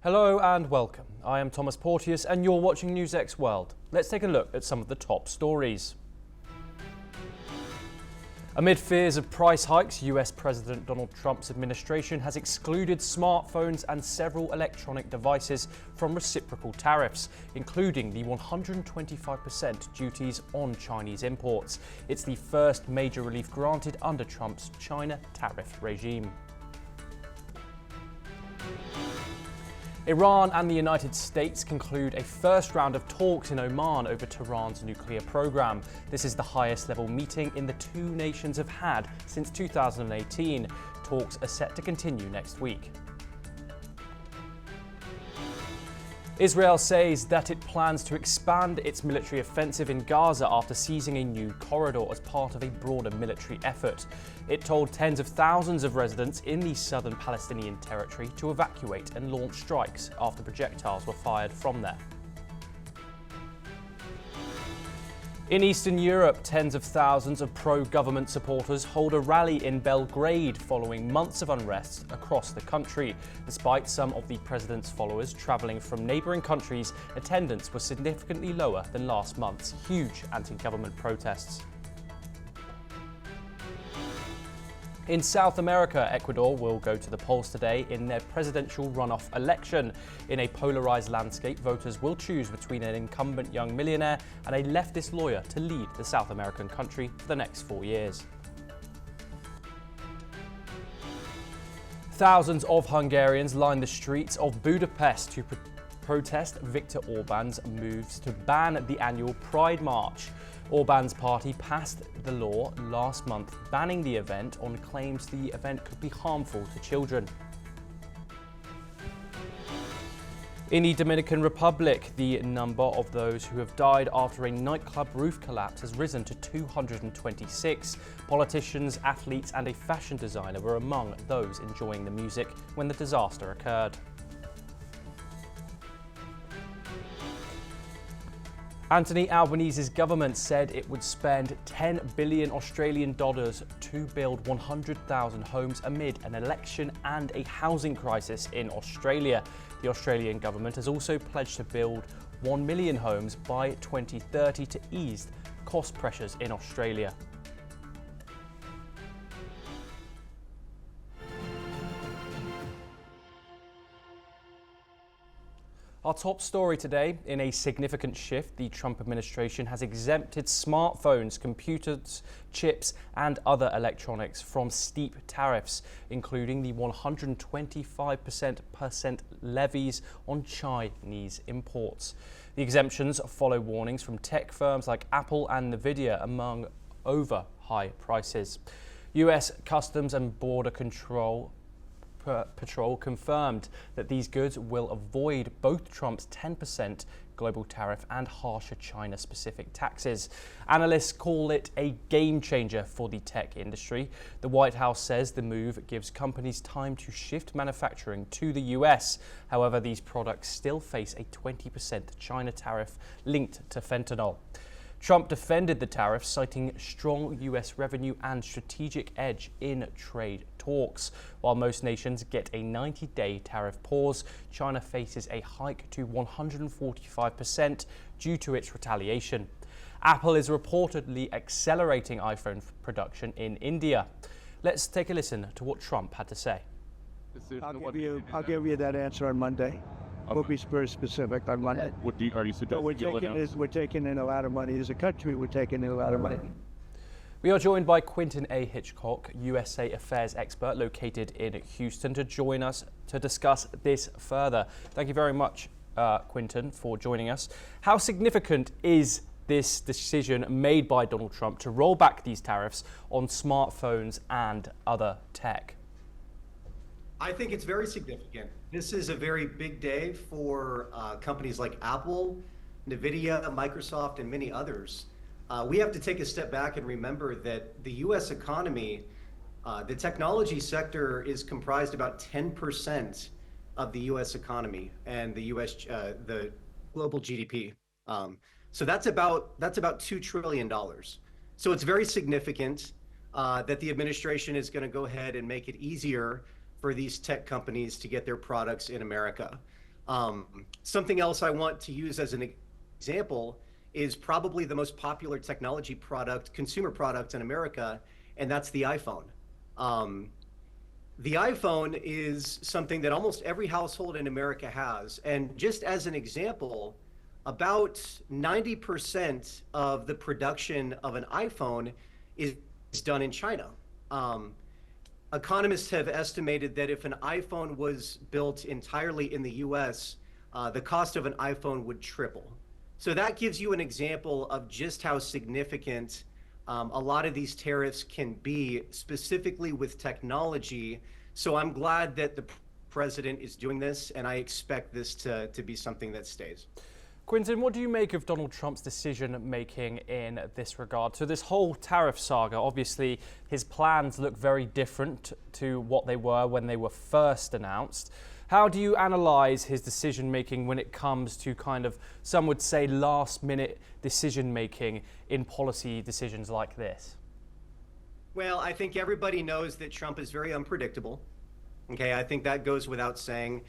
Hello and welcome. I am Thomas Porteous and you're watching NewsX World. Let's take a look at some of the top stories. Amid fears of price hikes, US President Donald Trump's administration has excluded smartphones and several electronic devices from reciprocal tariffs, including the 125% duties on Chinese imports. It's the first major relief granted under Trump's China tariff regime. Iran and the United States conclude a first round of talks in Oman over Tehran's nuclear program. This is the highest level meeting the two nations have had since 2018. Talks are set to continue next week. Israel says that it plans to expand its military offensive in Gaza after seizing a new corridor as part of a broader military effort. It told tens of thousands of residents in the southern Palestinian territory to evacuate and launch strikes after projectiles were fired from there. In Eastern Europe, tens of thousands of pro-government supporters hold a rally in Belgrade following months of unrest across the country. Despite some of the president's followers travelling from neighbouring countries, attendance was significantly lower than last month's huge anti-government protests. In South America, Ecuador will go to the polls today in their presidential runoff election. In a polarized landscape, voters will choose between an incumbent young millionaire and a leftist lawyer to lead the South American country for the next 4 years. Thousands of Hungarians lined the streets of Budapest to protest Viktor Orban's moves to ban the annual Pride March. Orban's party passed the law last month banning the event on claims the event could be harmful to children. In the Dominican Republic, the number of those who have died after a nightclub roof collapse has risen to 226. Politicians, athletes and a fashion designer were among those enjoying the music when the disaster occurred. Anthony Albanese's government said it would spend 10 billion Australian dollars to build 100,000 homes amid an election and a housing crisis in Australia. The Australian government has also pledged to build 1 million homes by 2030 to ease cost pressures in Australia. Our top story today, in a significant shift, the Trump administration has exempted smartphones, computers, chips and other electronics from steep tariffs, including the 125% levies on Chinese imports. The exemptions follow warnings from tech firms like Apple and Nvidia among over high prices. US Customs and Border Patrol confirmed that these goods will avoid both Trump's 10% global tariff and harsher China-specific taxes. Analysts call it a game changer for the tech industry. The White House says the move gives companies time to shift manufacturing to the US. However, these products still face a 20% China tariff linked to fentanyl. Trump defended the tariff, citing strong US revenue and strategic edge in trade talks. While most nations get a 90-day tariff pause, China faces a hike to 145% due to its retaliation. Apple is reportedly accelerating iPhone production in India. Let's take a listen to what Trump had to say. I'll give you that answer on Monday. We'll be very specific on Monday. What are you suggesting? We're taking in a lot of money. As a country, we're taking in a lot of money. We are joined by Quinton A. Hitchcock, USA Affairs expert located in Houston, to join us to discuss this further. Thank you very much, Quinton, for joining us. How significant is this decision made by Donald Trump to roll back these tariffs on smartphones and other tech? I think it's very significant. This is a very big day for companies like Apple, Nvidia, Microsoft, and many others. We have to take a step back and remember that the U.S. economy, the technology sector is comprised about 10% of the U.S. economy and the the global GDP. So that's about $2 trillion. So it's very significant that the administration is going to go ahead and make it easier for these tech companies to get their products in America. Something else I want to use as an example is probably the most popular technology product, consumer product in America, and that's the iPhone. The iPhone is something that almost every household in America has. And just as an example, about 90% of the production of an iPhone is done in China. Economists have estimated that if an iPhone was built entirely in the US, the cost of an iPhone would triple. So that gives you an example of just how significant a lot of these tariffs can be, specifically with technology. So I'm glad that the president is doing this, and I expect this to be something that stays. Quinton, what do you make of Donald Trump's decision-making in this regard? So this whole tariff saga, obviously his plans look very different to what they were when they were first announced. How do you analyze his decision-making when it comes to kind of, some would say, last-minute decision-making in policy decisions like this? Well, I think everybody knows that Trump is very unpredictable. Okay, I think that goes without saying.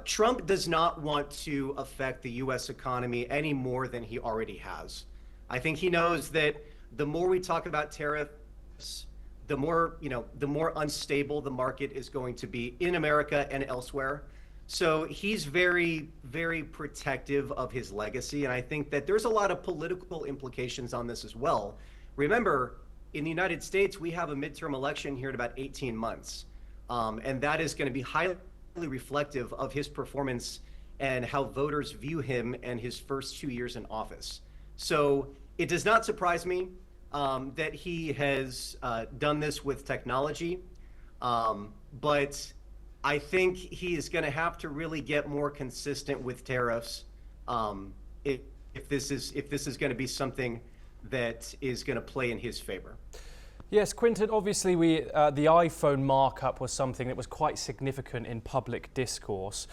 Trump does not want to affect the U.S. economy any more than he already has. I think he knows that the more we talk about tariffs, the more unstable the market is going to be in America and elsewhere. So he's very, very protective of his legacy. And I think that there's a lot of political implications on this as well. Remember, in the United States, we have a midterm election here in about 18 months. And that is going to be highly reflective of his performance and how voters view him and his first 2 years in office. So it does not surprise me that he has done this with technology, but I think he is going to have to really get more consistent with tariffs if this is going to be something that is going to play in his favor. Yes, Quinton, obviously the iPhone markup was something that was quite significant in public discourse.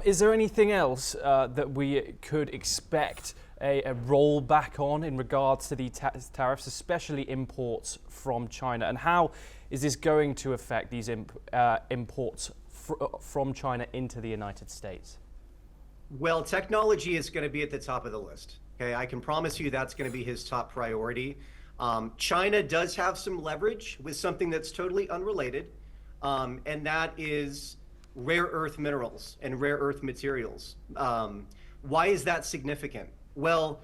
Is there anything else that we could expect a rollback on in regards to the tariffs, especially imports from China? And how is this going to affect these imports from China into the United States? Well, technology is going to be at the top of the list. Okay, I can promise you that's going to be his top priority. China does have some leverage with something that's totally unrelated, and that is rare earth minerals and rare earth materials. Why is that significant? Well,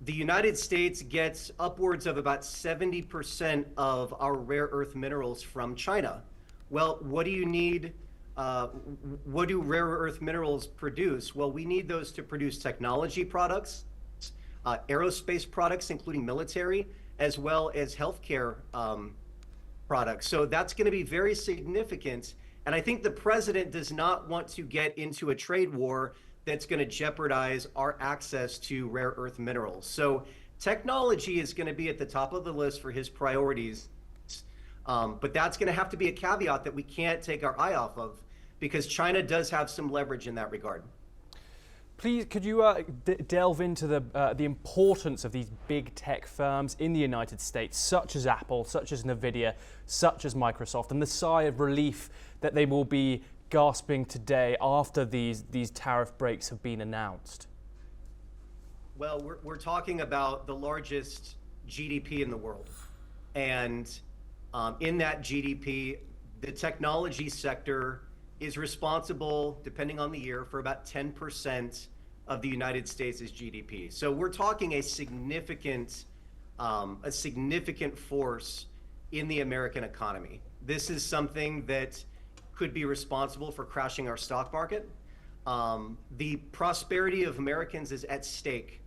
the United States gets upwards of about 70% of our rare earth minerals from China. Well, what do you need? What do rare earth minerals produce? Well, we need those to produce technology products, aerospace products, including military, as well as healthcare products. So that's going to be very significant. And I think the president does not want to get into a trade war that's going to jeopardize our access to rare earth minerals. So technology is going to be at the top of the list for his priorities. But that's going to have to be a caveat that we can't take our eye off of, because China does have some leverage in that regard. Please, could you delve into the importance of these big tech firms in the United States, such as Apple, such as Nvidia, such as Microsoft, and the sigh of relief that they will be gasping today after these tariff breaks have been announced? Well, we're talking about the largest GDP in the world. And in that GDP, the technology sector is responsible, depending on the year, for about 10% of the United States' GDP. So we're talking a significant force in the American economy. This is something that could be responsible for crashing our stock market. The prosperity of Americans is at stake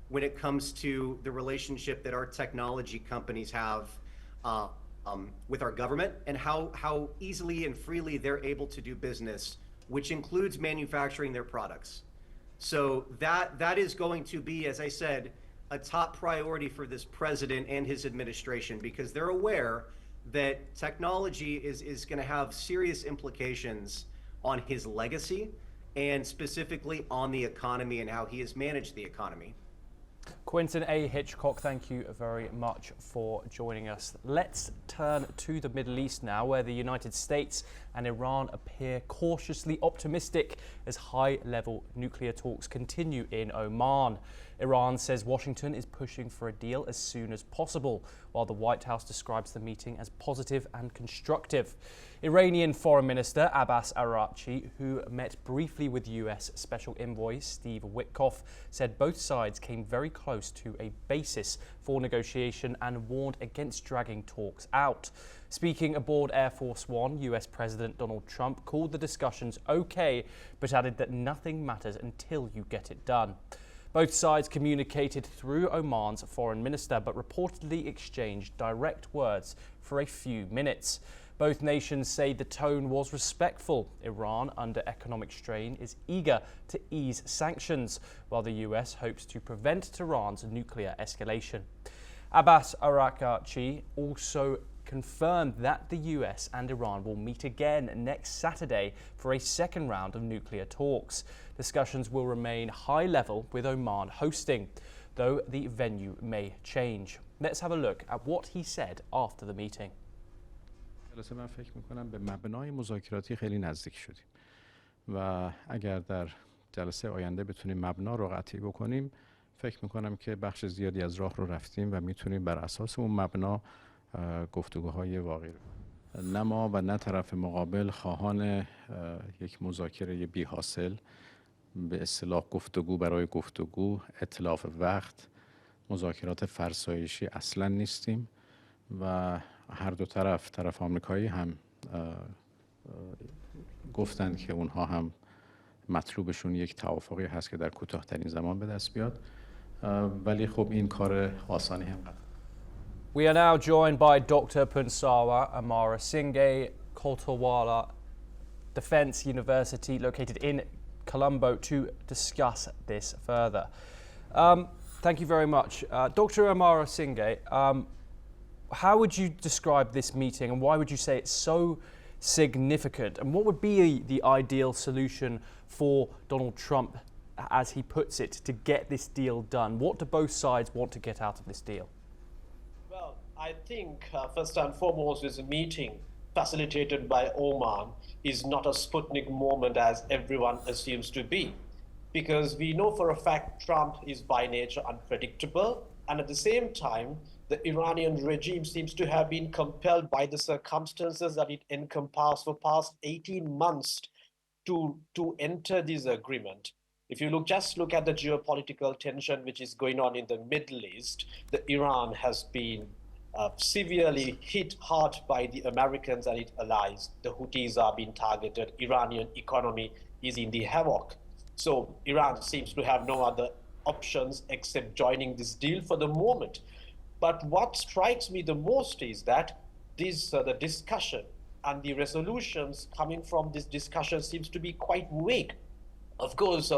when it comes to the relationship that our technology companies have with our government, and how easily and freely they're able to do business, which includes manufacturing their products. So that is going to be, as I said, a top priority for this president and his administration, because they're aware that technology is going to have serious implications on his legacy and specifically on the economy and how he has managed the economy. Quentin A. Hitchcock, thank you very much for joining us. Let's turn to the Middle East now, where the United States and Iran appear cautiously optimistic as high-level nuclear talks continue in Oman. Iran says Washington is pushing for a deal as soon as possible, while the White House describes the meeting as positive and constructive. Iranian Foreign Minister Abbas Araghchi, who met briefly with US Special Envoy Steve Witkoff, said both sides came very close to a basis for negotiation and warned against dragging talks out. Speaking aboard Air Force One, US President Donald Trump called the discussions okay, but added that nothing matters until you get it done. Both sides communicated through Oman's foreign minister, but reportedly exchanged direct words for a few minutes. Both nations say the tone was respectful. Iran, under economic strain, is eager to ease sanctions, while the US hopes to prevent Tehran's nuclear escalation. Abbas Araghchi also confirmed that the US and Iran will meet again next Saturday for a second round of nuclear talks. Discussions will remain high level, with Oman hosting, though the venue may change. Let's have a look at what he said after the meeting. جلسه من فکر میکنم به مبنای مذاکراتی خیلی نزدیک شدیم و اگر در جلسه آینده بتونیم مبنا رو قطعی بکنیم فکر میکنم که بخش زیادی از راه رو رفتیم و میتونیم بر اساس اون مبنا گفتگوهای واقعی رو. نه ما و نه طرف مقابل خواهان یک مذاکره بی حاصل، به اصطلاح گفتگو برای گفتگو، اتلاف وقت، مذاکرات فرسایشی اصلا نیستیم و هر دو طرف آمریکایی هم گفتند که اونها هم مطلوبشون یک توافقی هست که در کوتاه‌ترین زمان به دست بیاد، ولی خب این کار آسانی هم قطعا. We are now joined by Dr. Punsawa Amara Singh, Koltawala Defence University, located in Colombo, to discuss this further. Thank you very much. Dr. Amara Singh, how would you describe this meeting and why would you say it's so significant? And what would be the ideal solution for Donald Trump, as he puts it, to get this deal done? What do both sides want to get out of this deal? Well, I think first and foremost, this meeting facilitated by Oman is not a Sputnik moment as everyone assumes to be, because we know for a fact Trump is by nature unpredictable, and at the same time the Iranian regime seems to have been compelled by the circumstances that it encompassed for past 18 months to enter this agreement. If you just look at the geopolitical tension which is going on in the Middle East, Iran has been severely hit hard by the Americans and its allies. The Houthis are being targeted. Iranian economy is in the havoc. So Iran seems to have no other options except joining this deal for the moment. But what strikes me the most is that the discussion and the resolutions coming from this discussion seems to be quite vague. Of course,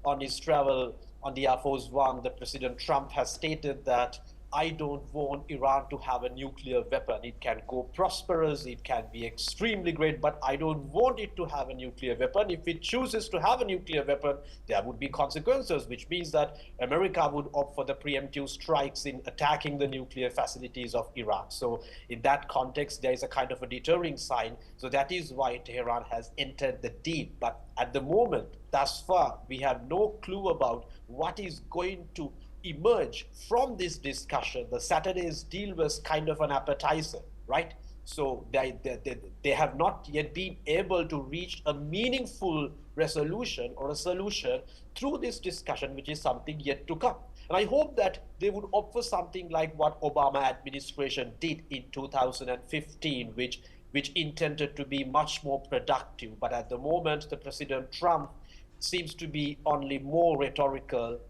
on his travel on the Air Force One, the President Trump has stated that I don't want Iran to have a nuclear weapon. It can go prosperous, it can be extremely great, but I don't want it to have a nuclear weapon. If it chooses to have a nuclear weapon, there would be consequences, which means that America would opt for the preemptive strikes in attacking the nuclear facilities of Iran. So in that context, there is a kind of a deterring sign. So that is why Tehran has entered the deal. But at the moment, thus far, we have no clue about what is going to emerge from this discussion. The Saturday's deal was kind of an appetizer, right? So they have not yet been able to reach a meaningful resolution or a solution through this discussion, which is something yet to come. And I hope that they would opt for something like what Obama administration did in 2015, which intended to be much more productive. But at the moment, the President Trump seems to be only more rhetorical,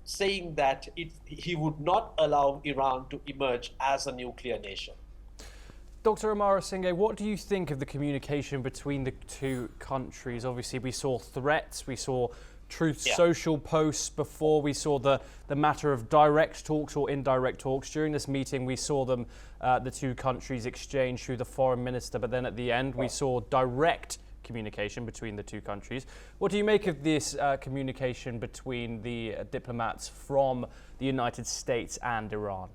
saying that he would not allow Iran to emerge as a nuclear nation. Dr. Amara Singh, what do you think of the communication between the two countries? Obviously, we saw threats, we saw Truth Social posts before, we saw the matter of direct talks or indirect talks. During this meeting, we saw the two countries exchange through the foreign minister, but then at the end, we saw direct communication between the two countries. What do you make of this communication between the diplomats from the United States and Iran?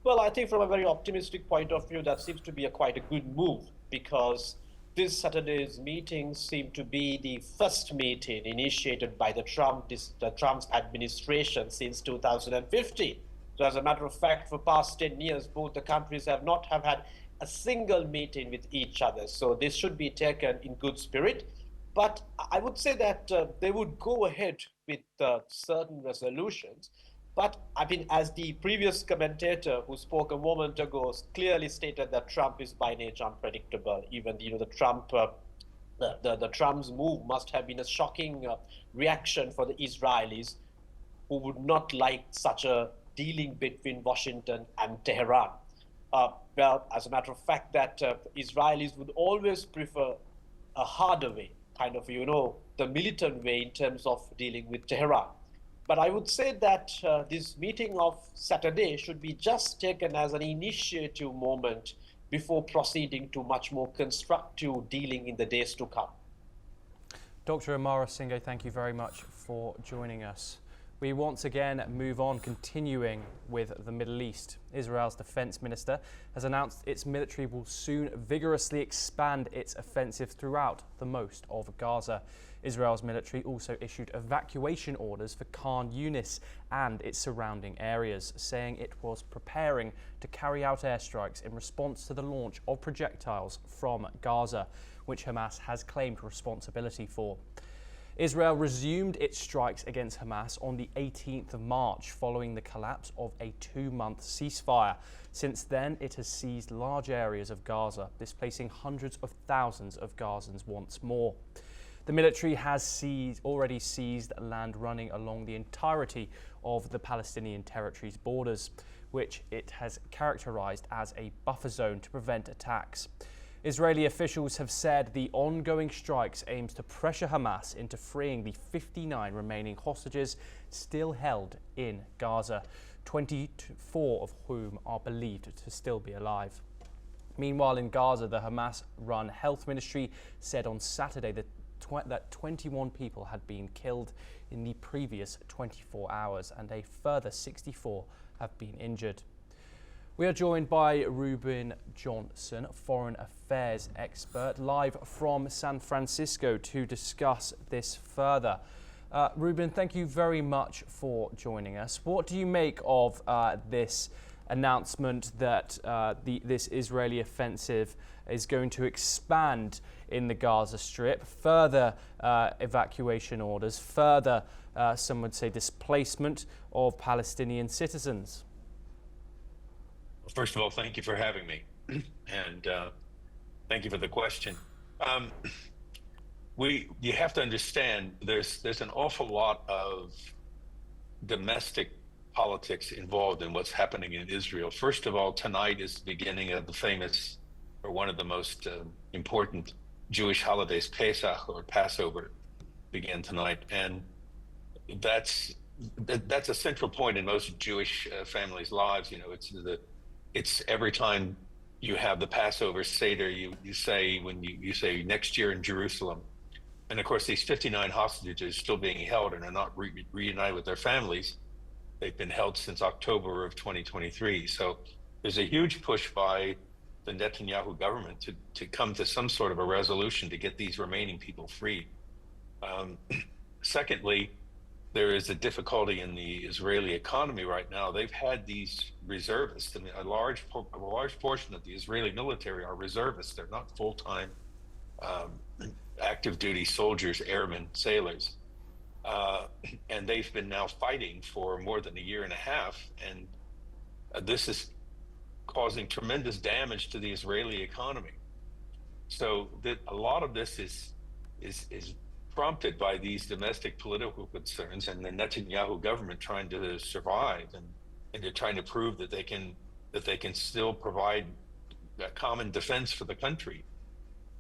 Well, I think from a very optimistic point of view, that seems to be quite a good move, because this Saturday's meeting seemed to be the first meeting initiated by the Trump's administration since 2015. So as a matter of fact, for past 10 years, both the countries have not had a single meeting with each other. So this should be taken in good spirit. But I would say that they would go ahead with certain resolutions. But I mean, as the previous commentator who spoke a moment ago clearly stated, that Trump is by nature unpredictable. Even the Trump's move must have been a shocking reaction for the Israelis, who would not like such a dealing between Washington and Tehran. Well, as a matter of fact, that Israelis would always prefer a harder way, kind of, the militant way in terms of dealing with Tehran. But I would say that this meeting of Saturday should be just taken as an initiative moment before proceeding to much more constructive dealing in the days to come. Dr. Amara Singh, thank you very much for joining us. We once again move on, continuing with the Middle East. Israel's defense minister has announced its military will soon vigorously expand its offensive throughout the most of Gaza. Israel's military also issued evacuation orders for Khan Yunis and its surrounding areas, saying it was preparing to carry out airstrikes in response to the launch of projectiles from Gaza, which Hamas has claimed responsibility for. Israel resumed its strikes against Hamas on the 18th of March following the collapse of a 2-month ceasefire. Since then, it has seized large areas of Gaza, displacing hundreds of thousands of Gazans once more. The military has already seized land running along the entirety of the Palestinian territory's borders, which it has characterized as a buffer zone to prevent attacks. Israeli officials have said the ongoing strikes aims to pressure Hamas into freeing the 59 remaining hostages still held in Gaza, 24 of whom are believed to still be alive. Meanwhile, in Gaza, the Hamas-run health ministry said on Saturday that 21 people had been killed in the previous 24 hours and a further 64 have been injured. We are joined by Ruben Johnson, foreign affairs expert, live from San Francisco to discuss this further. Ruben, thank you very much for joining us. What do you make of this announcement that this Israeli offensive is going to expand in the Gaza Strip, further evacuation orders, further, some would say, displacement of Palestinian citizens? First of all, thank you for having me, and thank you for the question. You have to understand there's an awful lot of domestic politics involved in what's happening in Israel. First of all, tonight is the beginning of the famous, or one of the most important Jewish holidays, Pesach, or Passover, began tonight, and that's a central point in most Jewish families' lives. It's every time you have the Passover Seder, you say, when you say next year in Jerusalem. And of course, these 59 hostages still being held and are not reunited with their families. They've been held since October of 2023. So there's a huge push by the Netanyahu government to come to some sort of a resolution to get these remaining people free. Secondly, there is a difficulty in the Israeli economy right now. They've had these reservists. I mean, a large portion of the Israeli military are reservists. They're not full-time active duty soldiers, airmen, sailors. And they've been now fighting for more than a year and a half. And this is causing tremendous damage to the Israeli economy. So a lot of this is prompted by these domestic political concerns and the Netanyahu government trying to survive and they're trying to prove that they can still provide a common defense for the country.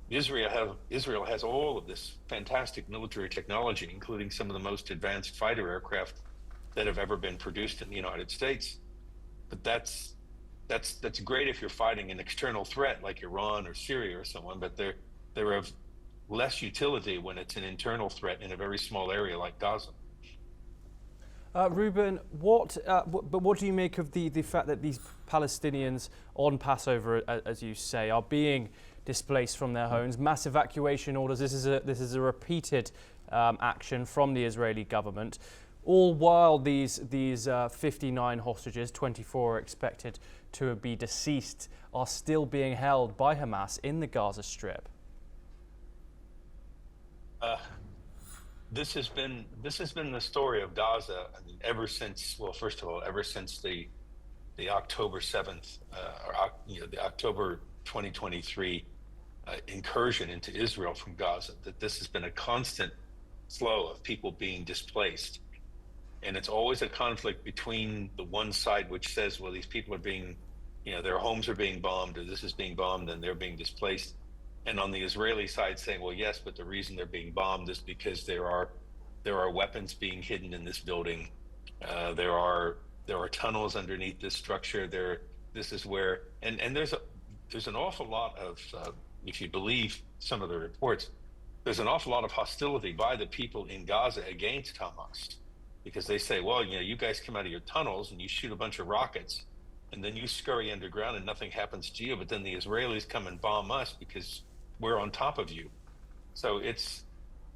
Israel has all of this fantastic military technology, including some of the most advanced fighter aircraft that have ever been produced in the United States. But that's great if you're fighting an external threat like Iran or Syria or someone, but they're of less utility when it's an internal threat in a very small area like Gaza. Ruben, what do you make of the fact that these Palestinians on Passover, as you say, are being displaced from their homes, mass evacuation orders? This is a repeated action from the Israeli government, all while these 59 hostages, 24 are expected to be deceased, are still being held by Hamas in the Gaza Strip. This has been the story of Gaza, I mean, ever since, well, first of all, ever since the October 7th, the October 2023 incursion into Israel from Gaza, that this has been a constant flow of people being displaced. And it's always a conflict between the one side which says, well, these people are being, their homes are being bombed, or this is being bombed and they're being displaced. And on the Israeli side saying, well, yes, but the reason they're being bombed is because there are weapons being hidden in this building. There are tunnels underneath this structure. This is where, and there's an awful lot of, if you believe some of the reports, there's an awful lot of hostility by the people in Gaza against Hamas, because they say, well, you guys come out of your tunnels and you shoot a bunch of rockets, and then you scurry underground and nothing happens to you, but then the Israelis come and bomb us because we're on top of you. So it's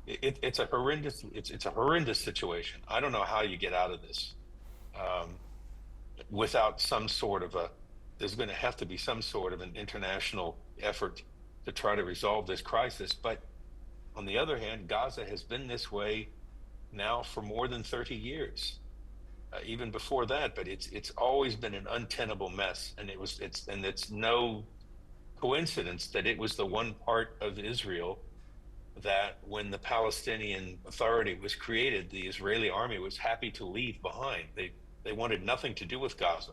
a horrendous situation. I don't know how you get out of this without some sort of there's going to have to be some sort of an international effort to try to resolve this crisis. But on the other hand, Gaza has been this way now for more than 30 years, even before that. But it's always been an untenable mess, and it's no coincidence that it was the one part of Israel that when the Palestinian Authority was created, the Israeli army was happy to leave behind. They wanted nothing to do with Gaza.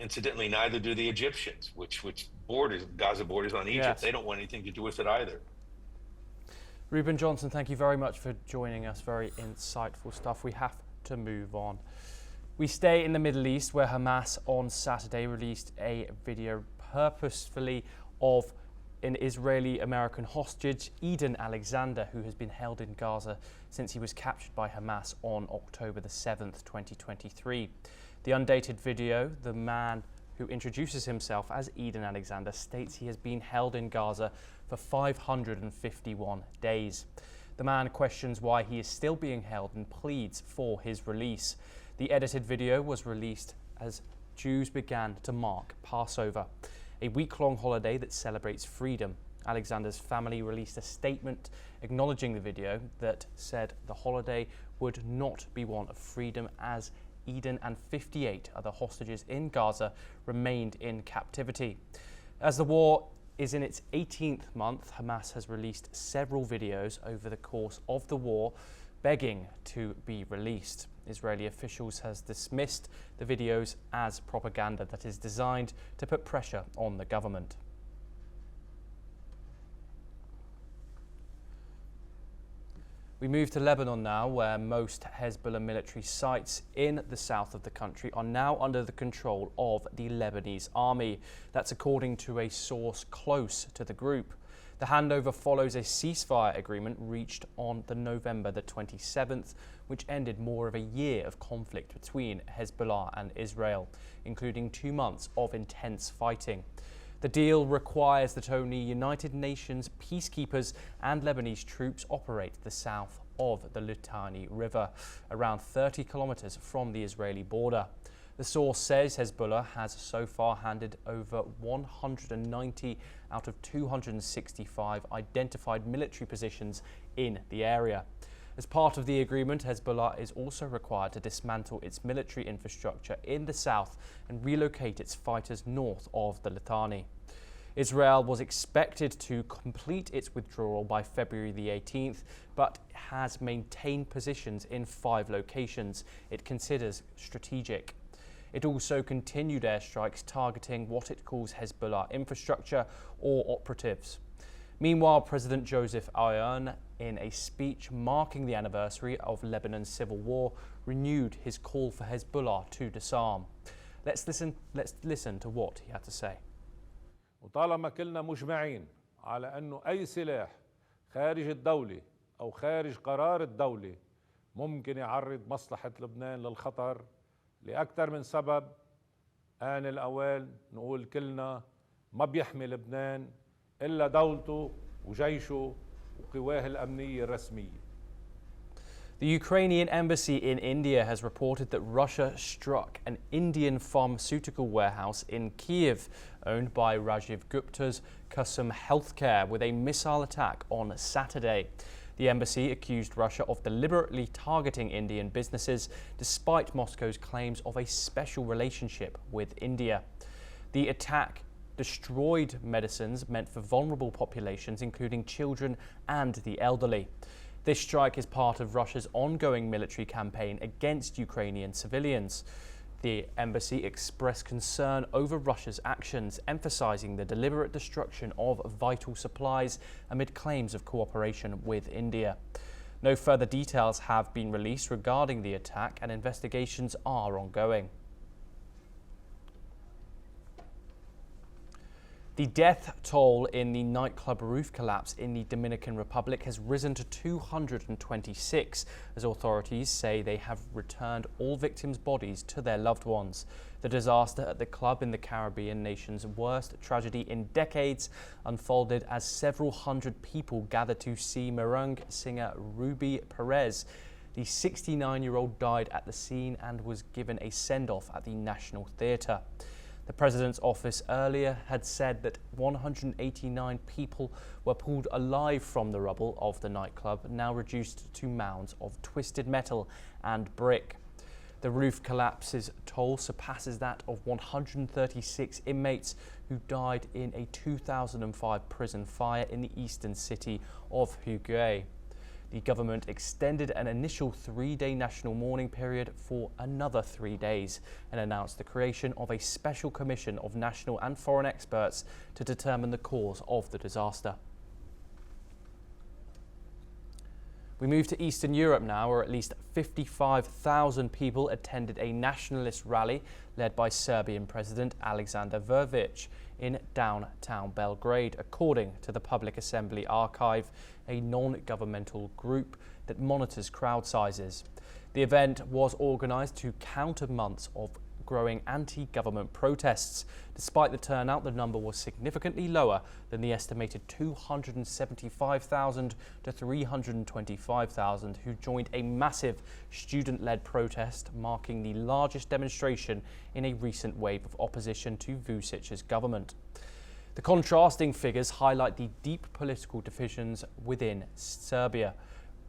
Incidentally, neither do the Egyptians, which Gaza borders on Egypt. Yes. They don't want anything to do with it either. Ruben Johnson, thank you very much for joining us. Very insightful stuff. We have to move on. We stay in the Middle East, where Hamas on Saturday released a video purposefully of an Israeli-American hostage, Eden Alexander, who has been held in Gaza since he was captured by Hamas on October the 7th, 2023. The undated video, the man who introduces himself as Eden Alexander, states he has been held in Gaza for 551 days. The man questions why he is still being held and pleads for his release. The edited video was released as Jews began to mark Passover, a week-long holiday that celebrates freedom. Alexander's family released a statement acknowledging the video that said the holiday would not be one of freedom, as Eden and 58 other hostages in Gaza remained in captivity. As the war is in its 18th month, Hamas has released several videos over the course of the war begging to be released. Israeli officials has dismissed the videos as propaganda that is designed to put pressure on the government. We move to Lebanon now, where most Hezbollah military sites in the south of the country are now under the control of the Lebanese army. That's according to a source close to the group. The handover follows a ceasefire agreement reached on November the 27th, which ended more of a year of conflict between Hezbollah and Israel, including 2 months of intense fighting. The deal requires that only United Nations peacekeepers and Lebanese troops operate the south of the Litani River, around 30 kilometers from the Israeli border. The source says Hezbollah has so far handed over 190 out of 265 identified military positions in the area. As part of the agreement, Hezbollah is also required to dismantle its military infrastructure in the south and relocate its fighters north of the Litani. Israel was expected to complete its withdrawal by February the 18th, but has maintained positions in 5 locations it considers strategic. It also continued airstrikes targeting what it calls Hezbollah infrastructure or operatives. Meanwhile, President Joseph Aoun, in a speech marking the anniversary of Lebanon's civil war, renewed his call for Hezbollah to disarm. Let's listen to what he had to say. وطالما كلنا مجمعين على أنه أي سلاح خارج الدولة أو خارج قرار الدولة ممكن يعرض مصلحة لبنان للخطر لأكثر من سبب. آن الأوان نقول كلنا ما بيحمي لبنان إلا دولته وجيشه وقواه الأمنية الرسمية. The Ukrainian embassy in India has reported that Russia struck an Indian pharmaceutical warehouse in Kyiv, owned by Rajiv Gupta's Kusum Healthcare, with a missile attack on Saturday. The embassy accused Russia of deliberately targeting Indian businesses, despite Moscow's claims of a special relationship with India. The attack destroyed medicines meant for vulnerable populations, including children and the elderly. This strike is part of Russia's ongoing military campaign against Ukrainian civilians. The embassy expressed concern over Russia's actions, emphasizing the deliberate destruction of vital supplies amid claims of cooperation with India. No further details have been released regarding the attack, and investigations are ongoing. The death toll in the nightclub roof collapse in the Dominican Republic has risen to 226, as authorities say they have returned all victims' bodies to their loved ones. The disaster at the club in the Caribbean nation's worst tragedy in decades unfolded as several hundred people gathered to see merengue singer Ruby Perez. The 69-year-old died at the scene and was given a send-off at the National Theatre. The president's office earlier had said that 189 people were pulled alive from the rubble of the nightclub, now reduced to mounds of twisted metal and brick. The roof collapse's toll surpasses that of 136 inmates who died in a 2005 prison fire in the eastern city of Hughes. The government extended an initial 3-day national mourning period for another 3 days and announced the creation of a special commission of national and foreign experts to determine the cause of the disaster. We move to Eastern Europe now, where at least 55,000 people attended a nationalist rally led by Serbian President Aleksandar Vučić in downtown Belgrade, according to the Public Assembly Archive, a non-governmental group that monitors crowd sizes. The event was organised to counter months of growing anti-government protests. Despite the turnout, the number was significantly lower than the estimated 275,000 to 325,000 who joined a massive student-led protest, marking the largest demonstration in a recent wave of opposition to Vučić's government. The contrasting figures highlight the deep political divisions within Serbia,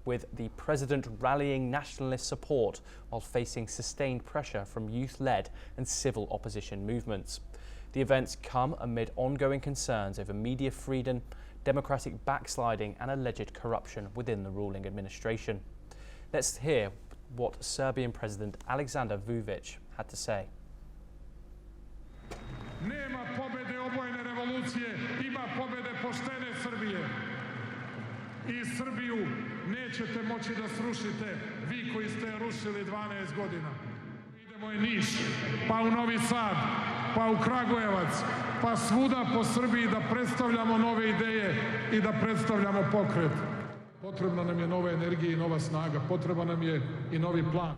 with the president rallying nationalist support while facing sustained pressure from youth-led and civil opposition movements. The events come amid ongoing concerns over media freedom, democratic backsliding and alleged corruption within the ruling administration. Let's hear what Serbian President Aleksandar Vučić had to say. Nema pobede obojene revolucije, ima pobede poštene Srbije. I Srbiju nećete moći da srušite vi koji ste je rušili 12 godina. Idemo i Niš, pa u Novi Sad, pa u Kragujevac, pa svuda po Srbiji da predstavljamo nove ideje i da predstavljamo pokret. Potrebna nam je nova energija i nova snaga, potreban nam je i novi plan.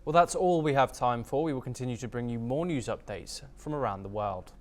Well, that's all we have time for. We will continue to bring you more news updates from around the world.